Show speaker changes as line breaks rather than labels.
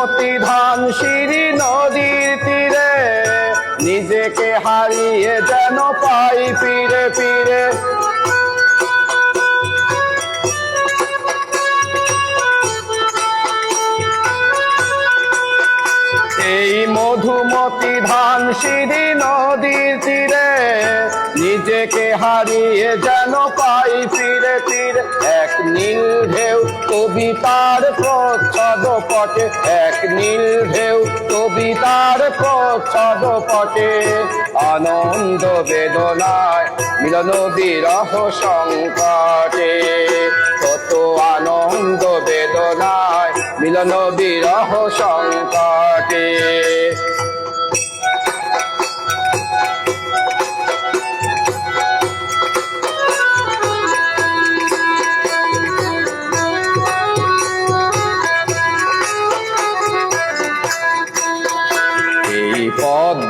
মধুমতি ধানসিঁড়ি নদীর তীরে নিজেকে হারিয়ে যেন পাই ফিরে ফিরে। এই মধুমতি ধানসিঁড়ি নদীর তীরে নিজেকে হারিয়ে যেন পাই ফিরে ফিরে। এক নীল ঢেউ কবিতার প্রচ্ছদ পটে, এক নীল ঢেউ কবিতার প্রচ্ছদ পটে। আনন্দ বেদনায় মিলন বিরহ সংকটে, কত আনন্দ বেদনায় মিলন বিরহ সংকটে। এই পদ্ম